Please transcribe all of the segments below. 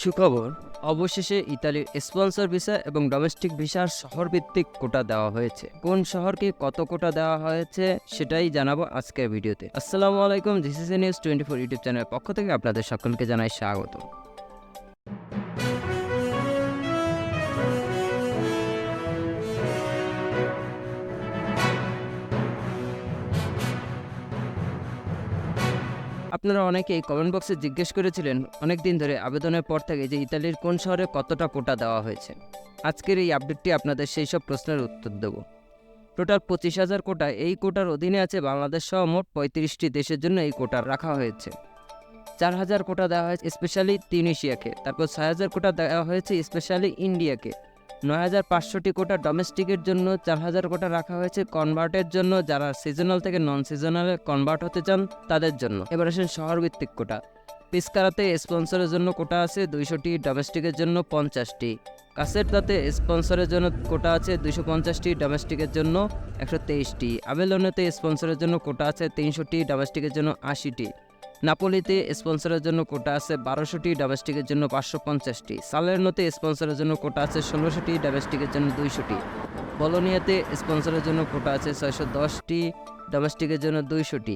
সুখবর, অবশেষে ইতালির স্পন্সর ভিসা এবং ডোমেস্টিক ভিসার শহরভিত্তিক কোটা দেওয়া হয়েছে। কোন শহরকে কত কোটা দেওয়া হয়েছে সেটাই জানাবো আজকের ভিডিওতে। আসসালামু আলাইকুম, দিস ইজ নিউজ 24 ইউটিউব চ্যানেলের পক্ষ থেকে আপনাদের সকলকে জানাই স্বাগত। আপনারা অনেকেই কমেন্ট বক্সে জিজ্ঞেস করেছিলেন অনেক দিন ধরে আবেদনের পর থেকে যে ইতালির কোন শহরে কতটা কোটা দেওয়া হয়েছে। আজকের এই আপডেটটি আপনাদের সেই সব প্রশ্নের উত্তর দেব। টোটাল 25,000 কোটা, এই কোটার অধীনে আছে বাংলাদেশ সহ মোট 35টি দেশের জন্য এই কোটা রাখা হয়েছে। 4,000 কোটা দেওয়া হয়েছে স্পেশালি তিউনিসিয়াকে, তারপর 6,000 কোটা দেওয়া হয়েছে স্পেশালি ইন্ডিয়াকে, 9,500টি কোটা ডোমেস্টিকের জন্য, 4,000 কোটা রাখা হয়েছে কনভার্টের জন্য, যারা সিজনাল থেকে নন সিজনালে কনভার্ট হতে চান তাদের জন্য। এবার আসেন শহরভিত্তিক কোটা। পিসকারাতে স্পন্সরের জন্য কোটা আছে 200টি, ডোমেস্টিকের জন্য 50টি। কাসেরতাতে স্পন্সরের জন্য কোটা আছে 250টি, ডোমেস্টিকের জন্য 123টি। আবেলনেতে স্পন্সরের জন্য কোটা আছে 300টি, ডোমেস্টিকের জন্য 80টি। নাপোলিতে স্পন্সরের জন্য কোটা আছে 1200টি, ডোমেস্টিকের জন্য 550টি। সালের্নোতে স্পন্সরের জন্য কোটা আছে 1600টি, ডোমেস্টিকের জন্য 200টি। বলোনিয়াতে স্পন্সরের জন্য কোটা আছে 610টি, ডোমেস্টিকের জন্য 200টি।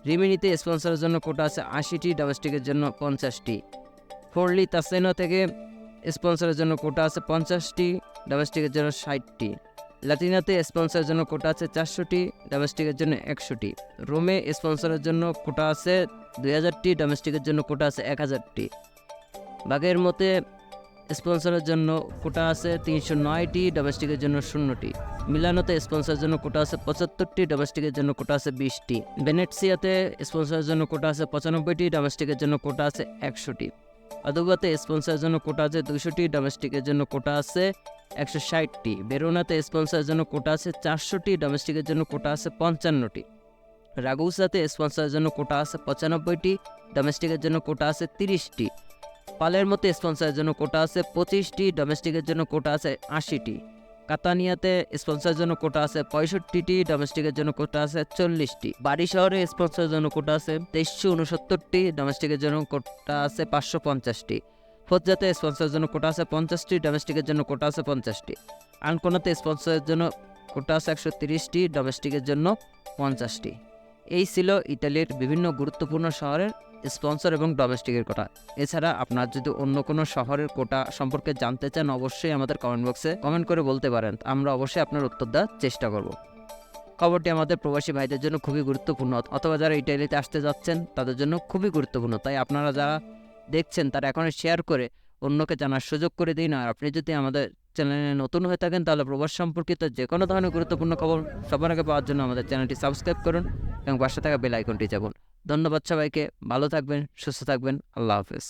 রিমিনিতে স্পন্সরের জন্য কোটা আছে 80টি, ডোমেস্টিকের জন্য 50টি। ফোরলি তাসেনো থেকে স্পন্সরের জন্য কোটা আছে 50টি, ডোমেস্টিকের জন্য 60টি। লাতিনাতে স্পন্সরের জন্য কোটা আছে 400টি, ডোমেস্টিকের জন্য 100টি। রোমে স্পন্সরের জন্য কোটা আছে 2000টি, ডোমেস্টিকের জন্য কোটা আছে 1000টি। বাগের মতে স্পন্সরের জন্য কোটা আছে 309টি, ডোমেস্টিকের জন্য 0টি। মিলানোতে স্পন্সরের জন্য কোটা আছে 75টি, ডোমেস্টিকের জন্য কোটা আছে 20টি। ভেনেটসিয়াতে স্পন্সরের জন্য কোটা আছে 95টি, ডোমেস্টিকের জন্য কোটা আছে 100টি। আদুবাতে স্পন্সরের জন্য কোটা আছে 200টি, ডোমেস্টিকের জন্য কোটা আছে 160টি। বেরোনাতে স্পন্সরের জন্য কোটা আছে 400টি, ডোমেস্টিকের জন্য কোটা আছে 55টি। রাগুসাতে স্পন্সরের জন্য কোটা আছে 95টি, ডোমেস্টিকের জন্য কোটা আছে 30টি। পালেরমোতে স্পন্সরের জন্য কোটা আছে 25টি, ডোমেস্টিকের জন্য কোটা আছে 80টি। কাতানিয়াতে স্পন্সরের জন্য কোটা আছে 65টি, ডোমেস্টিকের জন্য কোটা আছে 40টি। বাড়ি শহরে স্পন্সরের জন্য কোটা আছে 2369টি, ডোমেস্টিকের জন্য কোটা আছে 550টি। ফোজ্জাতে স্পন্সরের জন্য কোটা আছে 50টি, ডোমেস্টিকের জন্য কোটা আছে 50টি। আনকোনাতে স্পন্সরের জন্য কোটা আছে 130টি, ডোমেস্টিকের জন্য 50টি। এই ছিল ইতালির বিভিন্ন গুরুত্বপূর্ণ শহরের স্পন্সর এবং ডোমেস্টিকের কোটা। এছাড়া আপনার যদি অন্য কোনো শহরের কোটা সম্পর্কে জানতে চান, অবশ্যই আমাদের কমেন্ট বক্সে কমেন্ট করে বলতে পারেন, আমরা অবশ্যই আপনার উত্তর দেওয়ার চেষ্টা করব। খবরটি আমাদের প্রবাসী ভাইদের জন্য খুবই গুরুত্বপূর্ণ, অথবা যারা ইটালিতে আসতে যাচ্ছেন তাদের জন্য খুবই গুরুত্বপূর্ণ। তাই আপনারা যারা দেখছেন তারা এখন শেয়ার করে অন্যকে জানার সুযোগ করে দিন। আর আপনি যদি আমাদের চ্যানেলে নতুন হয়ে থাকেন তাহলে প্রবাস সম্পর্কিত যে কোনো ধরনের গুরুত্বপূর্ণ খবর সবার আগে পাওয়ার জন্য আমাদের চ্যানেলটি সাবস্ক্রাইব করুন এবং পাশে থাকা বেল আইকনটি চাপুন। ধন্যবাদ সবাইকে, ভালো থাকবেন, সুস্থ থাকবেন, আল্লাহ হাফেজ।